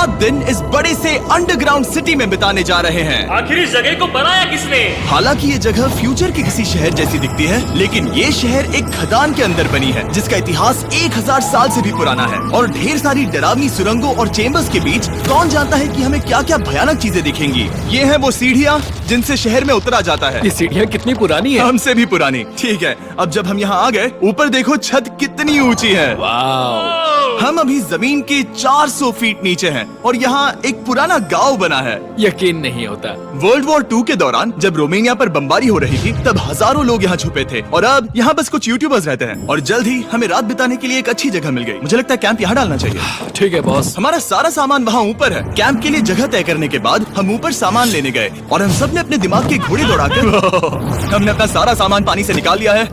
7 दिन इस बड़े से अंडरग्राउंड सिटी में बिताने जा रहे हैं। आखिर इस जगह को बनाया किसने? हालांकि ये जगह फ्यूचर के किसी शहर जैसी दिखती है, लेकिन ये शहर एक खदान के अंदर बनी है जिसका इतिहास 1000 साल से भी पुराना है। और ढेर सारी डरावनी सुरंगों और चेम्बर्स के बीच कौन जानता है कि हमें क्या क्या भयानक चीजें दिखेंगी। ये है वो सीढ़ियाँ जिनसे शहर में उतरा जाता है। ये सीढ़ियाँ कितनी पुरानी है? हमसे भी पुरानी। ठीक है, अब जब हम यहाँ आ गए, ऊपर देखो छत कितनी ऊंची है। वाव! हम अभी जमीन के 400 फीट नीचे हैं और यहाँ एक पुराना गांव बना है। यकीन नहीं होता। वर्ल्ड वॉर 2 के दौरान जब रोमानिया पर बमबारी हो रही थी, तब हजारों लोग यहाँ छुपे थे और अब यहाँ बस कुछ यूट्यूबर्स रहते हैं। और जल्द ही हमें रात बिताने के लिए एक अच्छी जगह मिल गई। मुझे लगता है कैंप यहाँ डालना चाहिए। ठीक है बॉस। हमारा सारा सामान वहाँ ऊपर है। कैंप के लिए जगह तय करने के बाद हम ऊपर सामान लेने गए और हम सब ने अपने दिमाग के घोड़े दौड़ाकर हमने अपना सारा सामान पानी से निकाल लिया है।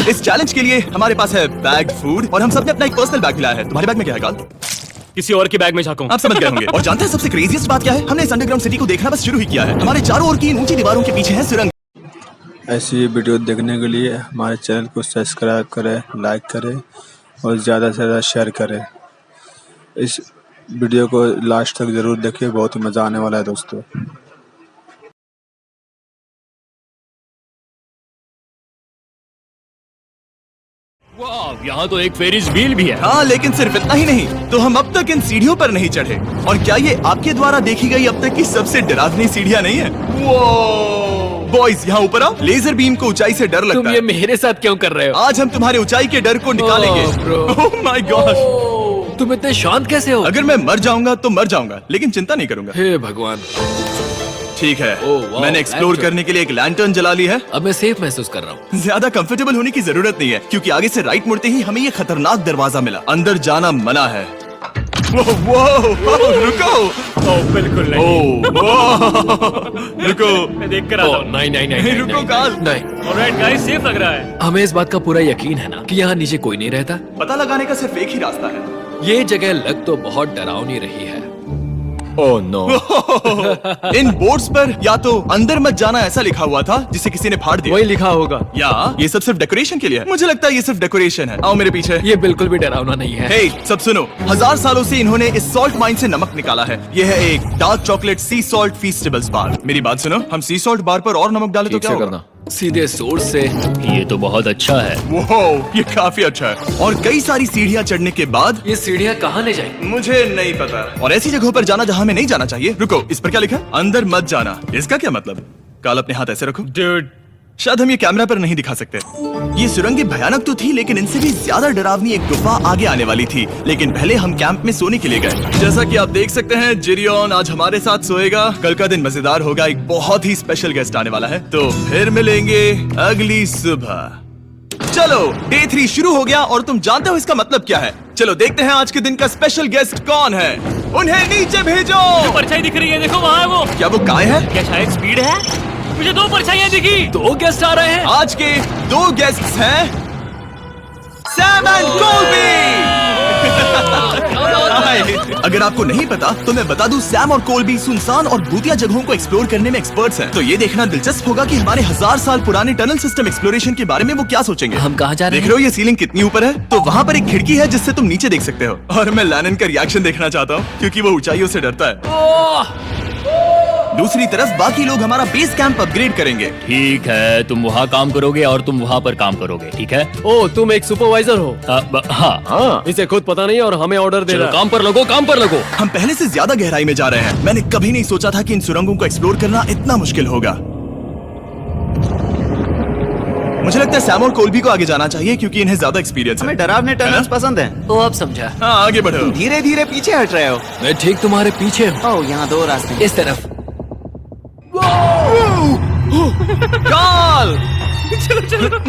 इस चैलेंज के लिए हमारे पास है बैग फूड और हम सब ने अपना एक पर्सनल बैग लाया है। तुम्हारे बैग में क्या है काल? किसी और के बैग में झांको। आप समझ गए होंगे। और जानते हैं सबसे क्रेजीएस्ट बात क्या है? हमने इस अंडरग्राउंड सिटी को देखना बस शुरू ही किया है। हमारे चारों ओर की इन ऊंची दीवारों के पीछे है सुरंग। ऐसी वीडियो देखने के लिए हमारे चैनल को सब्सक्राइब करें, लाइक करें और ज़्यादा से ज़्यादा शेयर करें। इस वीडियो को लास्ट तक ज़रूर देखिए, बहुत ही मज़ा आने वाला है दोस्तों। वाह, यहाँ तो एक फेरिस व्हील भी है। हाँ, लेकिन सिर्फ इतना ही नहीं, तो हम अब तक इन सीढ़ियों पर नहीं चढ़े। और क्या ये आपके द्वारा देखी गई अब तक की सबसे डरावनी सीढ़ियाँ नहीं है? बॉयज यहाँ ऊपर आओ। लेजर बीम को ऊंचाई से डर लगता तुम है। ये मेरे साथ क्यों कर रहे हो? आज हम तुम्हारे ऊंचाई के डर को निकालेंगे। ओह माय गॉड, तुम इतने शांत कैसे हो? अगर मैं मर जाऊंगा तो मर जाऊंगा, लेकिन चिंता नहीं करूंगा। हे भगवान। ठीक है, वाह, मैंने एक्सप्लोर लैंटर्न। करने के लिए एक लैंटर्न जला ली है। अब मैं सेफ महसूस कर रहा हूँ। ज्यादा कंफर्टेबल होने की जरूरत नहीं है, क्योंकि आगे से राइट मुड़ते ही हमें ये खतरनाक दरवाजा मिला। अंदर जाना मना है। रुको। बिल्कुल नहीं। रुको। मैं देख कर आता हूँ। नहीं, रुको काल। नहीं। ऑलराइट गाइस, सेफ लग रहा है। हमें इस बात का पूरा यकीन है ना कि यहाँ नीचे कोई नहीं रहता। पता लगाने का सिर्फ एक ही रास्ता है। ये जगह लग तो बहुत डरावनी रही है। Oh no. इन बोर्ड्स पर या तो अंदर मत जाना ऐसा लिखा हुआ था, जिसे किसी ने फाड़ दिया। वही लिखा होगा। या ये सब सिर्फ डेकोरेशन के लिए है। मुझे लगता है ये सिर्फ डेकोरेशन है। आओ मेरे पीछे। ये बिल्कुल भी डरावना नहीं है। हे, सब सुनो। 1000 सालों से इन्होंने इस सॉल्ट माइन से नमक निकाला है। ये है एक डार्क चॉकलेट सी सॉल्ट फीस्टेबल्स बार। मेरी बात सुनो, हम सी सॉल्ट बार पर और नमक डाले तो क्या होगा? सीधे सोर्स से। ये तो बहुत अच्छा है। वो ये काफी अच्छा है। और कई सारी सीढ़ियाँ चढ़ने के बाद ये सीढ़ियाँ कहाँ ले जाएंगी? मुझे नहीं पता। और ऐसी जगहों पर जाना जहाँ हमें नहीं जाना चाहिए। रुको, इस पर क्या लिखा? अंदर मत जाना। इसका क्या मतलब? काल अपने हाथ ऐसे रखो। Dude, शायद हम ये कैमरा पर नहीं दिखा सकते। ये सुरंगें भयानक तो थी, लेकिन इनसे भी ज्यादा डरावनी एक गुफा आगे आने वाली थी। लेकिन पहले हम कैंप में सोने के लिए गए। जैसा कि आप देख सकते हैं, जिरियन आज हमारे साथ सोएगा। कल का दिन मजेदार होगा। एक बहुत ही स्पेशल गेस्ट आने वाला है, तो फिर मिलेंगे अगली सुबह। चलो, डे 3 शुरू हो गया और तुम जानते हो इसका मतलब क्या है? चलो देखते हैं आज के दिन का स्पेशल गेस्ट कौन है। उन्हें नीचे भेजो। परछाई दिख रही है, देखो वहाँ है वो। क्या वो काय है? क्या शायद स्पीड है? मुझे 2 परछाइयाँ दिखी। 2 गेस्ट आ रहे हैं। आज के 2 गेस्ट्स हैं सैम एंड कोलबी। अगर आपको नहीं पता तो मैं बता दूं, सैम और कोलबी सुनसान और भूतिया जगहों को एक्सप्लोर करने में एक्सपर्ट्स हैं। तो ये देखना दिलचस्प होगा कि हमारे 1000 साल पुराने टनल सिस्टम एक्सप्लोरेशन के बारे में वो क्या सोचेंगे। हम कहाँ जा रहे देख रहे हो ये सीलिंग कितनी ऊपर है? तो वहाँ पर एक खिड़की है जिससे तुम नीचे देख सकते हो। और मैं लैनन का रिएक्शन देखना चाहता हूँ, क्योंकि वो ऊंचाइयों से डरता है। दूसरी तरफ बाकी लोग हमारा बेस कैंप अपग्रेड करेंगे। ठीक है, तुम वहाँ काम करोगे और तुम वहाँ पर काम करोगे, ठीक है? ओ, तुम एक सुपरवाइजर हो? हाँ। इसे खुद पता नहीं और हमें ऑर्डर दे चलो रहा है। काम पर लगो, काम पर लगो। हम पहले से ज्यादा गहराई में जा रहे हैं। मैंने कभी नहीं सोचा था कि इन सुरंगों को एक्सप्लोर करना इतना मुश्किल होगा। मुझे लगता है सैम और कोलबी को आगे जाना चाहिए, क्योंकि इन्हें ज्यादा एक्सपीरियंस है। हमें डरावने टनल्स पसंद हैं। तो अब समझा। हाँ, आगे बढ़ो। धीरे धीरे पीछे हट रहे हो। मैं ठीक तुम्हारे पीछे हूँ। ओह, यहाँ 2 रास्ते हैं। इस तरफ। काल! चलो,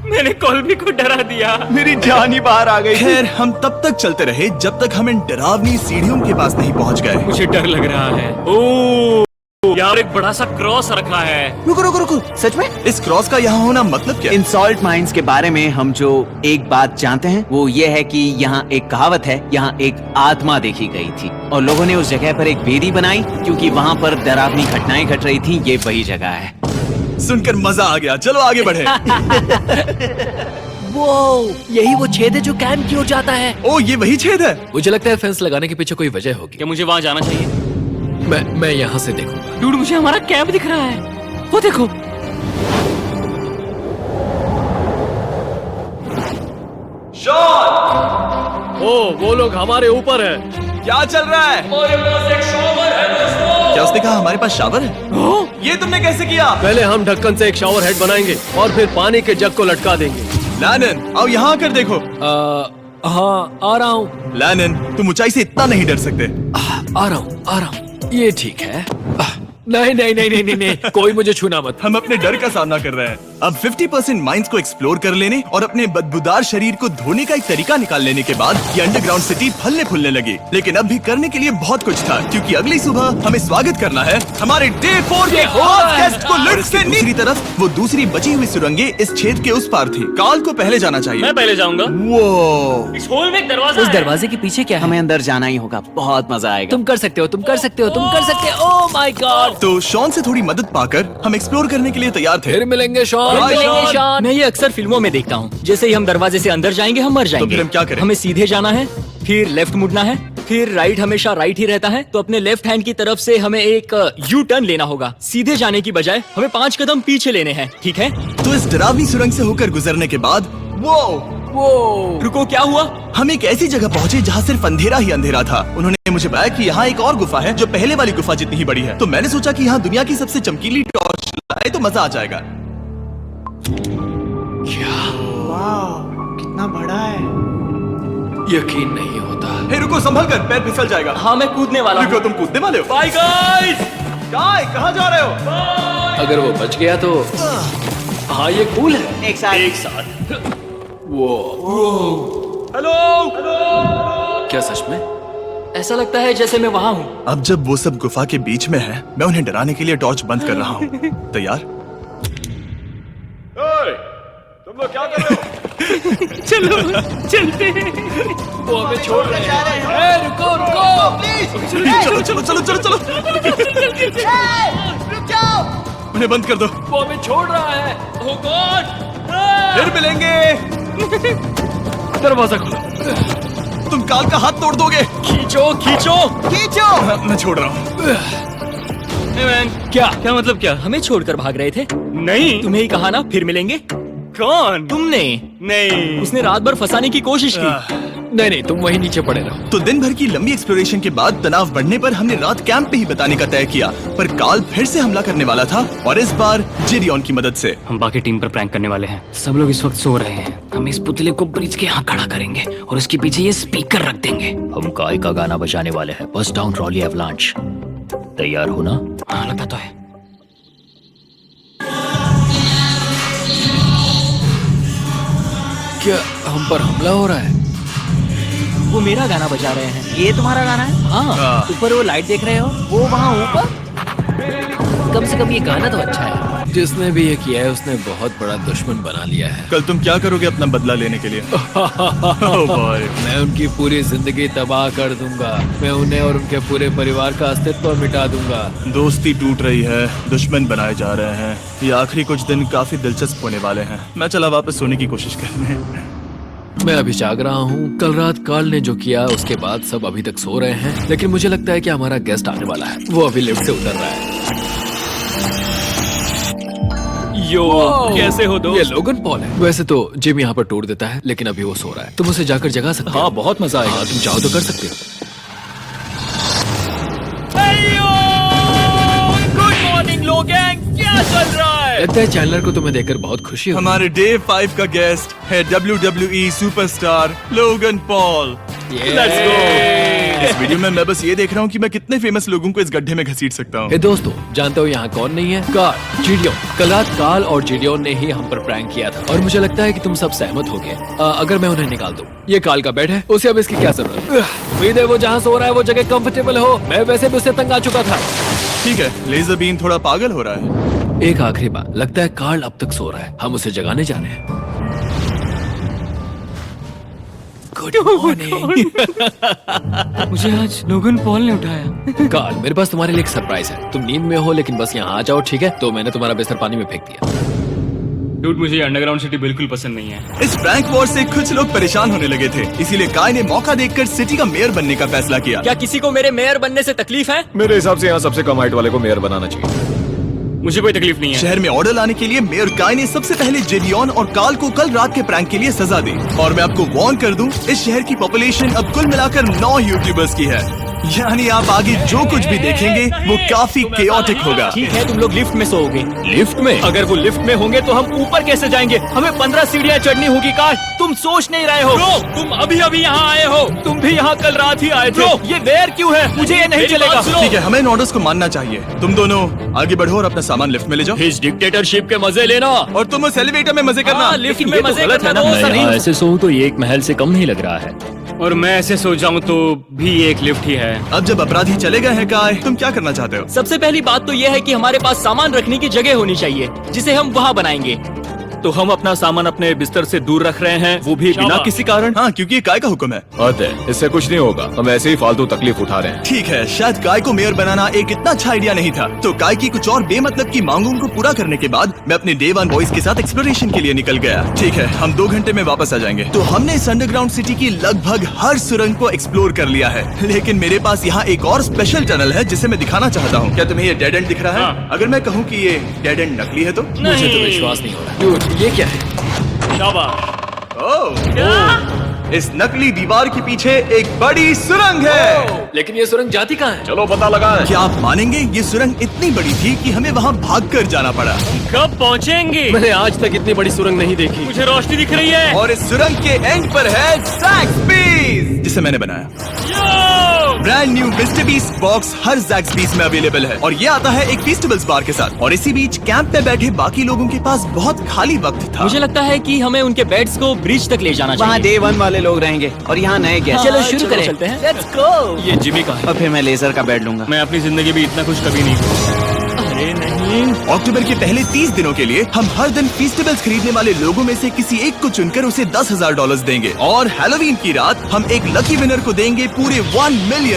मैंने कोलबी को डरा दिया। मेरी जान ही बाहर आ गई। खैर, हम तब तक चलते रहे जब तक हम इन डरावनी सीढ़ियों के पास नहीं पहुंच गए। मुझे डर लग रहा है। ओह, यहाँ एक बड़ा सा क्रॉस रखा है। रुको रुको रुको, सच में? इस क्रॉस का यहाँ होना मतलब क्या? इन सॉल्ट माइंस के बारे में हम जो एक बात जानते हैं वो ये है कि यहाँ एक कहावत है, यहाँ एक आत्मा देखी गई थी और लोगों ने उस जगह पर एक वेदी बनाई क्योंकि वहाँ पर डरावनी घटनाएं घट रही थी। ये वही जगह है। सुनकर मजा आ गया। चलो आगे बढ़े। वो यही वो छेद है जो कैंप की ओर जाता है। ओ ये वही छेद है। मुझे लगता है फेंस लगाने के पीछे कोई वजह होगी। क्या मुझे वहाँ जाना चाहिए? मैं यहाँ से देखूंगा। डूड, मुझे हमारा कैंप दिख रहा है, वो देखो। ओ वो लोग हमारे ऊपर है। क्या चल रहा है? क्या उसने कहा हमारे पास शावर है? ये तुमने कैसे किया? पहले हम ढक्कन से एक शावर हेड बनाएंगे और फिर पानी के जग को लटका देंगे। लैनन आओ यहाँ आकर देखो। हाँ आ रहा हूँ। लैनन तुम ऊंचाई से इतना नहीं डर सकते। आ रहा हूँ। ये ठीक है। नहीं नहीं नहीं नहीं नहीं नहीं, कोई मुझे छूना मत। हम अपने डर का सामना कर रहे हैं। अब 50% माइंस को एक्सप्लोर कर लेने और अपने बदबूदार शरीर को धोने का एक तरीका निकाल लेने के बाद ये अंडरग्राउंड सिटी फलने फूलने लगी। लेकिन अब भी करने के लिए बहुत कुछ था, क्योंकि अगली सुबह हमें स्वागत करना है हमारे डे 4 के खास गेस्ट को लिफ्ट से। दूसरी तरफ वो दूसरी बची हुई सुरंगें इस छेद के उस पार थी। काल को पहले जाना चाहिए। मैं पहले जाऊंगा। वो इस होल में एक दरवाजा उस है। दरवाजे के पीछे क्या है? हमें अंदर जाना ही होगा, बहुत मजा आएगा। तुम कर सकते हो, तुम कर सकते हो, तुम कर सकते हो। Oh my God. तो शॉन से थोड़ी मदद पाकर हम एक्सप्लोर करने के लिए तैयार थे। फिर मिलेंगे शॉन। Bye, मिलेंगे शॉन। मैं ये अक्सर फिल्मों में देखता हूँ। जैसे ही हम दरवाजे से अंदर जाएंगे हम मर जाएंगे। फिर हम क्या करें? हमें सीधे जाना है, फिर लेफ्ट मुड़ना है, फिर राइट हमेशा राइट ही रहता है। तो अपने लेफ्ट हैंड की तरफ से हमें एक यू टर्न लेना होगा। सीधे जाने की बजाय हमें 5 कदम पीछे लेने हैं, ठीक है? तो इस डरावनी सुरंग से होकर गुजरने के बाद वो रुको, क्या हुआ? हम एक ऐसी जगह पहुंचे जहाँ सिर्फ अंधेरा ही अंधेरा था। उन्होंने मुझे बताया कि यहाँ एक और गुफा है जो पहले वाली गुफा जितनी ही बड़ी है। तो मैंने सोचा कि यहाँ दुनिया की सबसे चमकीली टॉर्च लाए तो मजा आ जाएगा। कितना बड़ा है। यकीन नहीं होता। हे रुको, संभल कर, पैर फिसल जाएगा। हाँ, मैं कूदने वाला रुको, हूँ। तुम कूदने वाले हो? Bye guys. गाय कहाँ जा रहे हो? अगर वो बच गया तो हाँ ये कूल है। एक साथ एक साथ। हेलो। क्या सच में? ऐसा लगता है जैसे मैं वहाँ हूँ। अब जब वो सब गुफा के बीच में है, मैं उन्हें डराने के लिए टॉर्च बंद कर रहा हूँ। तैयार? तुम लोग क्या कर रहे हो? चलो चलते हैं। वो हमें छोड़ रहे हैं। ए, रुको रुको। चलो चलो चलो चलो चलो। उन्हें बंद कर दो। वो हमें छोड़ रहा है। Oh God! फिर मिलेंगे। दरवाजा खोलो। तुम काल का हाथ तोड़ दोगे। खींचो खींचो। हाँ, मैं छोड़ रहा हूँ। Hey man, क्या मतलब क्या? हमें छोड़कर भाग रहे थे? नहीं। तुम्हें ही कहा ना फिर मिलेंगे। कौन? तुमने। नहीं। उसने रात भर फंसाने की कोशिश की। नहीं नहीं, तुम वहीं नीचे पड़े रहो। तो दिन भर की लंबी एक्सप्लोरेशन के बाद तनाव बढ़ने पर हमने रात कैंप पे ही बिताने का तय किया। पर काल फिर से हमला करने वाला था, और इस बार जिरियन की मदद से। हम बाकी टीम पर प्रैंक करने वाले हैं। सब लोग इस वक्त सो रहे हैं। हम इस पुतले को ब्रिज के यहाँ खड़ा करेंगे और उसके पीछे ये स्पीकर रख देंगे। हम काय का गाना बजाने वाले हैं, बस डाउन रॉली एवलांच। तैयार हो ना? हाँ, लगता तो है। क्या हम पर हमला हो रहा है? वो मेरा गाना बजा रहे हैं। ये तुम्हारा गाना है? हाँ, ऊपर वो लाइट देख रहे हो? वो वहाँ ऊपर। कम से कम ये गाना तो अच्छा है। जिसने भी ये किया है उसने बहुत बड़ा दुश्मन बना लिया है। कल तुम क्या करोगे अपना बदला लेने के लिए? Oh boy. मैं उनकी पूरी जिंदगी तबाह कर दूंगा। मैं उन्हें और उनके पूरे परिवार का अस्तित्व मिटा दूंगा। दोस्ती टूट रही है, दुश्मन बनाए जा रहे हैं। ये आखिरी कुछ दिन काफी दिलचस्प होने वाले हैं। मैं चला वापस सोने की कोशिश करने। मैं अभी जाग रहा हूँ। कल रात कार्ल ने जो किया उसके बाद सब अभी तक सो रहे हैं, लेकिन मुझे लगता है कि हमारा गेस्ट आने वाला है। वो अभी लिफ्ट से उतर रहा है। यो, कैसे हो ये दोस्त? लोगन पॉल है। वैसे तो जिम यहाँ पर टूट देता है, लेकिन अभी वो सो रहा है। तुम उसे जाकर जगा सकते हो। हाँ, बहुत मजा आएगा। हाँ, तुम चाहो तो कर सकते हो। गुड मॉर्निंग लोगैंग, क्या चल रहा है? लगता है चैनलर को तुम्हें देखकर बहुत खुशी होगी। हमारे डे 5 का गेस्ट है WWE superstar Logan Paul. Let's go! इस वीडियो में मैं बस ये देख रहा हूँ कि मैं कितने फेमस लोगों को इस गड्ढे में घसीट सकता हूँ। हे दोस्तों, जानते हो यहाँ कौन नहीं है? कार्ल, जिडियोन। कल रात कार्ल और जिडियोन ने ही हम पर प्रैंक किया था, और मुझे लगता है कि तुम सब सहमत हो गए। अगर मैं उन्हें निकाल दूं। ये कार्ल का बेड है, उसे अब इसकी क्या जरूरत? उम्मीद है वो जहाँ सो रहा है वो जगह कंफर्टेबल हो। मैं वैसे भी उससे तंग आ चुका था। ठीक है, लेजर बीम थोड़ा पागल हो रहा है। एक आखिरी बात, लगता है कार्ल अब तक सो रहा है। हम उसे जगाने जा रहे हैं। Good morning. मुझे आज लोगन पॉल ने उठाया। कार्ल, मेरे पास तुम्हारे लिए एक सरप्राइज है। तुम नींद में हो, लेकिन बस यहाँ आ जाओ, ठीक है? तो मैंने तुम्हारा बिस्तर पानी में फेंक दिया। डूड, मुझे ये अंडरग्राउंड सिटी बिल्कुल पसंद नहीं है। इस प्रैंक वॉर से कुछ लोग परेशान होने लगे थे, इसीलिए काय ने मौका देखकर सिटी का मेयर बनने का फैसला किया। क्या किसी को मेरे मेयर बनने से तकलीफ है? मेरे हिसाब से यहाँ सबसे कम हाइट वाले को मेयर बनाना चाहिए। मुझे कोई तकलीफ नहीं है। शहर में ऑर्डर लाने के लिए मेयर काय ने सबसे पहले जेरियन और काल को कल रात के प्रैंक के लिए सजा दी। और मैं आपको वार्न कर दूं, इस शहर की पॉपुलेशन अब कुल मिलाकर 9 यूट्यूबर्स की है। यानी आप आगे जो कुछ भी देखेंगे वो काफी केओटिक होगा। ठीक है, तुम लोग लिफ्ट में सोओगे। लिफ्ट में? अगर वो लिफ्ट में होंगे तो हम ऊपर कैसे जाएंगे? हमें 15 सीढ़ियाँ चढ़नी होगी। कार, तुम सोच नहीं रहे हो। तुम अभी अभी यहाँ आए हो। तुम भी यहाँ कल रात ही आए थे। ये बेयर क्यों है? मुझे ये नहीं चलेगा। ठीक है, हमें इन ऑर्डर्स को मानना चाहिए। तुम दोनों आगे बढ़ो और अपना सामान लिफ्ट में ले जाओ। इस डिक्टेटरशिप के मजे लेना। और तुम उस एलिवेटर में मजे करना। लिफ्ट लेकिन में ये तो मजे गलत है करना ना। तो मैं नहीं। यहाँ ऐसे सोऊं तो ये एक महल से कम नहीं लग रहा है। और मैं ऐसे सो जाऊं तो भी ये एक लिफ्ट ही है। अब जब अपराधी चले गए हैं काय, तुम क्या करना चाहते हो? सबसे पहली बात तो यह है कि हमारे पास सामान रखने की जगह होनी चाहिए, जिसे हम वहाँ बनाएंगे। तो हम अपना सामान अपने बिस्तर से दूर रख रहे हैं, वो भी बिना शाबाश। किसी कारण। हाँ, क्योंकि ये काय का हुक्म है। अतः इससे कुछ नहीं होगा, हम ऐसे ही फालतू तकलीफ उठा रहे हैं। ठीक है, शायद काय को मेयर बनाना एक इतना अच्छा आइडिया नहीं था। तो काय की कुछ और बेमतलब की मांगों को पूरा करने के बाद मैं अपने डे 1 बॉयज के साथ एक्सप्लोरेशन के लिए निकल गया। ठीक है, हम 2 घंटे में वापस आ जाएंगे। तो हमने इस अंडरग्राउंड सिटी की लगभग हर सुरंग को एक्सप्लोर कर लिया है, लेकिन मेरे पास यहाँ एक और स्पेशल टनल है जिसे मैं दिखाना चाहता हूँ। क्या तुम्हें ये डेड एंड दिख रहा है? हाँ। अगर मैं कहूँ कि ये डेड एंड नकली है तो? मुझे तो विश्वास नहीं हो रहा। Dude, ये क्या है? शाबाश। ओह, इस नकली दीवार के पीछे एक बड़ी सुरंग है। लेकिन ये सुरंग जाती कहाँ है? चलो पता लगा। क्या आप मानेंगे, ये सुरंग इतनी बड़ी थी कि हमें वहाँ भागकर जाना पड़ा। कब पहुंचेंगे? मैंने आज तक इतनी बड़ी सुरंग नहीं देखी। मुझे रोशनी दिख रही है। और इस सुरंग के एंड पर है ज़ैक्सबीस, जिसे मैंने बनाया। Brand new mister beast box हर ज़ैक्सबीस में अवेलेबल है और ये आता है एक फेस्टिवल्स बार के साथ। और इसी बीच कैंप पे बैठे बाकी लोगों के पास बहुत खाली वक्त था। मुझे लगता है कि हमें उनके बेड्स को ब्रिज तक ले जाना वहाँ चाहिए। डे 1 वाले लोग रहेंगे और यहाँ नए गेस्ट। चलो शुरू करें। चलते हैं। Let's go। ये जिमी का है। और फिर मैं लेजर का बेड लूंगा। मैं अपनी जिंदगी में इतना खुश कभी नहीं हुआ। अरे नहीं। अक्टूबर के पहले 30 दिनों के लिए हम हर दिन फेस्टिवल्स खरीदने वाले लोगों में से किसी एक को चुनकर उसे $10,000 देंगे। और हैलोवीन की रात हम एक लकी विनर को देंगे पूरे $1 मिलियन।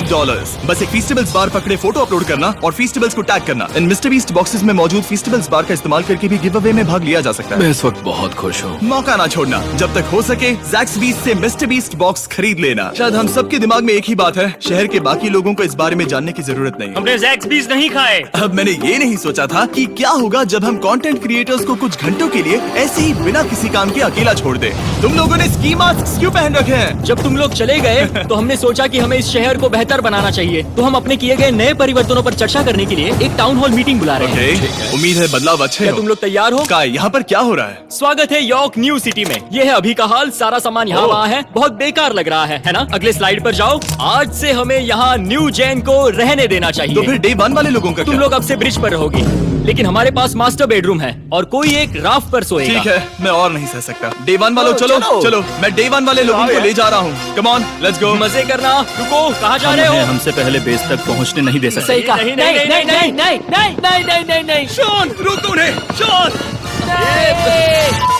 बस एक फेस्टिवल्स बार पकड़े फोटो अपलोड करना और फेस्टिवल्स को टैग करना। इन मिस्टर बीस्ट बॉक्सेस में मौजूद फेस्टिवल्स बार का इस्तेमाल करके भी गिव अवे में भाग लिया जा सकता है। मैं इस वक्त बहुत खुश हूँ। मौका ना छोड़ना, जब तक हो सके ज़ैक्सबीस से मिस्टर बीस्ट बॉक्स खरीद लेना। शायद हम सबके दिमाग में एक ही बात है, शहर के बाकी लोगों को इस बारे में जानने की जरूरत नहीं है। हमने ज़ैक्सबीस नहीं खाए। अब मैंने ये नहीं सोचा था कि क्या होगा जब हम कंटेंट क्रिएटर्स को कुछ घंटों के लिए ऐसे ही बिना किसी काम के अकेला छोड़ दे। तुम लोगों ने स्की मास्क क्यों पहन रखे हैं? जब तुम लोग चले गए तो हमने सोचा कि हमें इस शहर को बेहतर बनाना चाहिए। तो हम अपने किए गए नए परिवर्तनों पर चर्चा करने के लिए एक टाउन हॉल मीटिंग बुला रहे हैं। उम्मीद है बदलाव अच्छे क्या हो। तुम लोग तैयार हो? काय, यहाँ पर क्या हो रहा है? स्वागत है यॉर्क न्यू सिटी में। ये है अभी का हाल। सारा सामान यहाँ वहाँ है। बहुत बेकार लग रहा है ना? अगले स्लाइड पर जाओ। आज से हमें यहाँ न्यू जैन को रहने देना तो चाहिए। फिर डे 1 वाले लोगों का तुम क्या? लोग अब से ब्रिज पर रहोगे, लेकिन हमारे पास मास्टर बेडरूम है और कोई एक राफ्ट पर सोएगा। ठीक है, मैं और नहीं सह सकता। डे 1 वालों चलो चलो, मैं डे 1 वाले लोगों को ले जा रहा हूँ। Come on, let's go. मजे करना। रुको, कहाँ जा रहे हो? हमसे पहले बेस तक पहुँचने नहीं दे सकते। सही कहा। नहीं नहीं नहीं नहीं नहीं नहीं नहीं नहीं नहीं नहीं। शॉन, रुक उन्हें, शॉन।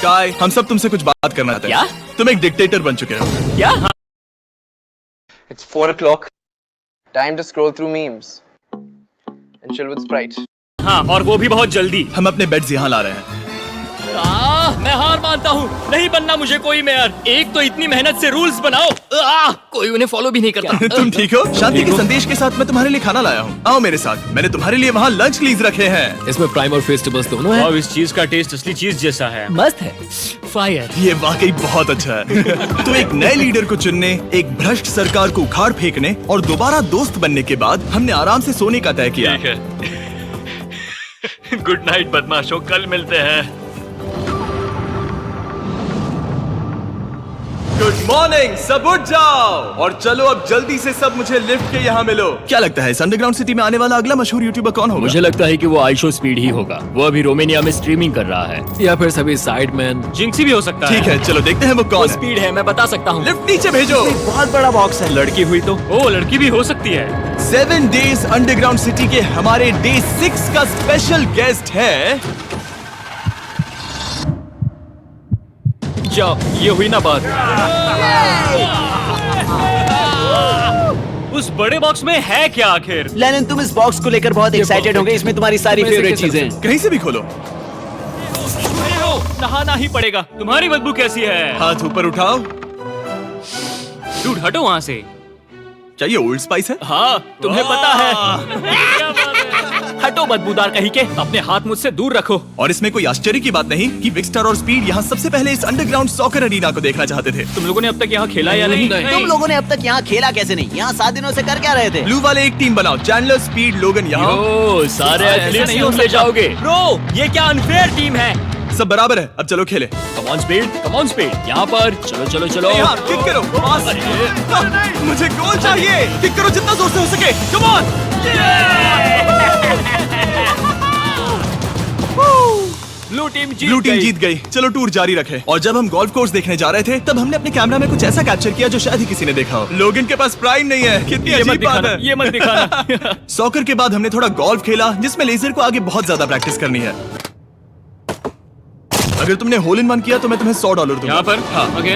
काय, हम सब तुमसे कुछ बात करना चाहते हैं। क्या? तुम एक डिक्टेटर बन चुके हो। क्या? It's 4 o'clock. Time to scroll through memes and chill with Sprite. हाँ, और वो भी बहुत जल्दी। हम अपने बेड्स यहाँ ला रहे हैं। मैं हार मानता हूँ। नहीं बनना मुझे कोई मेयर। एक तो इतनी मेहनत से रूल्स बनाओ, कोई उन्हें फॉलो भी नहीं करता। तुम ठीक हो? शांति के संदेश के साथ मैं तुम्हारे लिए खाना लाया हूँ। आओ मेरे साथ, मैंने तुम्हारे लिए वहाँ लंच लीज रखे हैं। इसमें प्राइम और फेस्टिवल्स दोनों हैं। और इस चीज का टेस्ट असली चीज जैसा है। मस्त है। फायर। ये वाकई बहुत अच्छा है। तो एक नए लीडर को चुनने, एक भ्रष्ट सरकार को उखाड़ फेंकने और दोबारा दोस्त बनने के बाद हमने आराम से सोने का तय किया। गुड नाइट बदमाशों, कल मिलते हैं। गुड मॉर्निंग, सब उठ जाओ और चलो अब जल्दी से सब मुझे लिफ्ट के यहाँ मिलो। क्या लगता है इस अंडरग्राउंड सिटी में आने वाला अगला मशहूर यूट्यूबर कौन होगा? मुझे लगता है कि वो आइशो स्पीड ही होगा। वो अभी रोमानिया में स्ट्रीमिंग कर रहा है, या फिर सभी साइडमैन। जिंक्सी भी हो सकता है। ठीक है, चलो देखते हैं वो कौन है। स्पीड है, मैं बता सकता हूँ। लिफ्ट नीचे भेजो। बहुत बड़ा बॉक्स है। लड़की हुई तो? ओ, लड़की भी हो सकती है। 7 डेज अंडरग्राउंड सिटी के हमारे डे 6 का स्पेशल गेस्ट है। जाओ, ये हुई ना बात। उस बड़े बॉक्स में है क्या आखिर? लेनिन, तुम इस बॉक्स को लेकर बहुत एक्साइटेड होंगे। इसमें तुम्हारी सारी फेवरेट चीजें हैं। कहीं से भी खोलो। नहाना ही पड़ेगा। तुम्हारी बदबू कैसी है? हाथ ऊपर उठाओ। डूड हटो वहाँ से। क्या ये ओल्ड स्पाइस है? हाँ, तुम्हें पता है। क्या बात है? हटो बदबूदार कहीं के, अपने हाथ मुझसे दूर रखो। और इसमें कोई आश्चर्य की बात नहीं कि विक्स्टर और स्पीड यहाँ सबसे पहले इस अंडरग्राउंड सॉकर अरीना को देखना चाहते थे। तुम लोगों ने अब तक यहाँ खेला या नहीं? तुम लोगों ने अब तक यहाँ खेला कैसे नहीं? यहाँ 7 दिनों से कर क्या रहे थे? ब्लू वाले एक टीम बनाओ, चैंडलर, स्पीड, लोगन यहाँ। ओ, सारे ऐसा एथलीट्स नहीं नहीं हो ले जाओगे। ब्रो, ये क्या अनफेयर टीम है। सब बराबर है, अब चलो खेले। Come on speed, come on speed. यहाँ पर चलो चलो चलो। यहाँ किक करो, पास। मुझे गोल चाहिए। किक करो जितना जोर से हो सके। Come on. Blue team blue team जीत गई। चलो टूर जारी रखे। और जब हम गोल्फ कोर्स देखने जा रहे थे तब हमने अपने कैमरा में कुछ ऐसा कैप्चर किया जो शायद ही किसी ने देखा हो। लोगन के पास प्राइम नहीं है। कितनी ये मत अजीब बात दिखाना, है। ये मत दिखाना। सॉकर के बाद हमने थोड़ा गोल्फ खेला जिसमें लेजर को आगे बहुत ज्यादा प्रैक्टिस करनी है। अगर तुमने होल इन वन किया तो मैं तुम्हें $100 दूंगा। यहाँ पर? हाँ। ओके।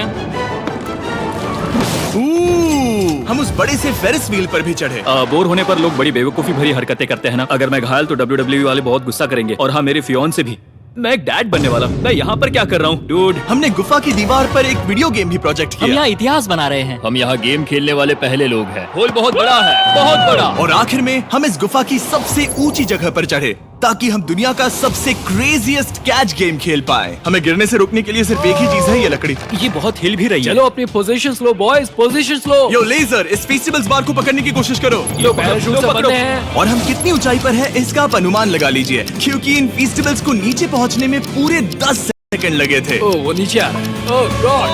हम उस बड़े से फेरिस व्हील पर भी चढ़े। बोर होने पर लोग बड़ी बेवकूफी भरी हरकतें करते हैं ना। अगर मैं घायल तो WWE वाले बहुत गुस्सा करेंगे, और हाँ, मेरे फियोन से भी। मैं एक डैड बनने वाला हूँ। मैं यहाँ पर क्या कर रहा हूँ डूड? हमने गुफा की दीवार पर एक वीडियो गेम भी प्रोजेक्ट हम किया। यहाँ इतिहास बना रहे हैं। हम यहाँ गेम खेलने वाले पहले लोग हैं। होल बहुत बड़ा है, बहुत बड़ा। और आखिर में हम इस गुफा की सबसे ऊंची जगह पर चढ़े ताकि हम दुनिया का सबसे क्रेजीएस्ट कैच गेम खेल पाए। हमें गिरने से रोकने के लिए सिर्फ एक ही चीज है, ये लकड़ी। ये बहुत हिल भी रही है। चलो अपनी पोजीशंस लो बॉयज, पोजीशंस लो। यो लेजर, इस फेस्टिवल्स बार को पकड़ने की कोशिश करो। लो पैराशूट से बंधे हैं। और हम कितनी ऊंचाई पर है इसका आप अनुमान लगा लीजिए, क्योंकि इन फेस्टिवल्स को नीचे पहुंचने में पूरे 10 सेकंड लगे थे। ओ वो नीचे आ रहा है। ओह गॉड।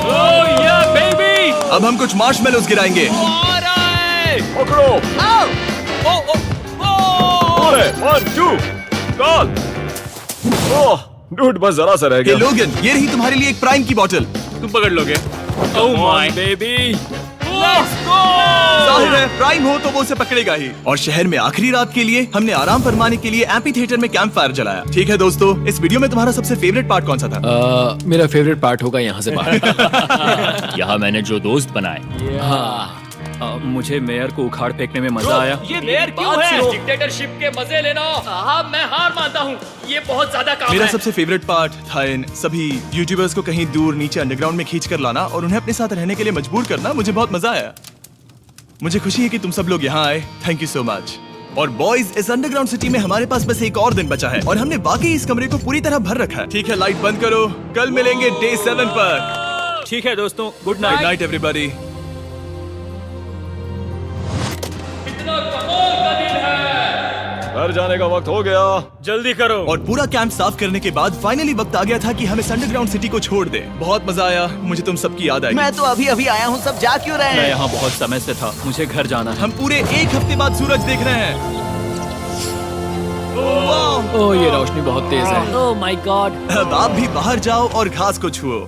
ओह या बेबी। अब हम कुछ मार्शमेलोस गिराएंगे। आ रहा है। पकड़ो। ओ ओ ओ। अरे 1 2 कॉल। ओह डूड, बस जरा सा रह ये गया। लोगन, ये रही तुम्हारे लिए एक प्राइम की बोतल। तुम पकड़ लोगे? Oh my. Baby, let's go. जाहिर है प्राइम हो तो वो उसे पकड़ेगा ही। और शहर में आखिरी रात के लिए हमने आराम फरमाने के लिए एम्पी थिएटर में कैंप फायर जलाया। ठीक है दोस्तों, इस वीडियो में तुम्हारा सबसे फेवरेट पार्ट कौन सा था? मेरा फेवरेट पार्ट होगा यहाँ से बाहर। यहाँ मैंने जो दोस्त बनाए। हाँ मुझे मेयर को उखाड़ फेंकने में मजा आया। ये मेयर क्यों है? डिक्टेटरशिप के मजे लेना। साहब मैं हार मानता हूँ, ये बहुत ज्यादा काम मेरा है। सबसे फेवरेट पार्ट था इन सभी यूट्यूबर्स को कहीं दूर नीचे अंडरग्राउंड में खींच कर लाना और उन्हें अपने साथ रहने के लिए मजबूर करना। मुझे बहुत मजा आया। मुझे खुशी है कि तुम सब लोग यहाँ आए। Thank you so much. और बॉयज, इस अंडरग्राउंड सिटी में हमारे पास बस एक और दिन बचा है और हमने वाकई इस कमरे को पूरी तरह भर रखा है। ठीक है, लाइट बंद करो। कल मिलेंगे डे 7 पर। ठीक है दोस्तों, good good night. Night everybody. घर जाने का वक्त हो गया। जल्दी करो। और पूरा कैंप साफ करने के बाद फाइनली वक्त आ गया था कि हम इस अंडरग्राउंड सिटी को छोड़ दें। बहुत मजा आया। मुझे तुम सबकी याद आई। मैं तो अभी अभी आया हूँ, सब जा क्यों रहे मैं हैं? यहाँ बहुत समय से था, मुझे घर जाना है। हम पूरे एक हफ्ते बाद सूरज देख रहे हैं। वाह! ओह ये रोशनी बहुत तेज है। Oh my God. अब आप भी बाहर जाओ और घास को छुओ।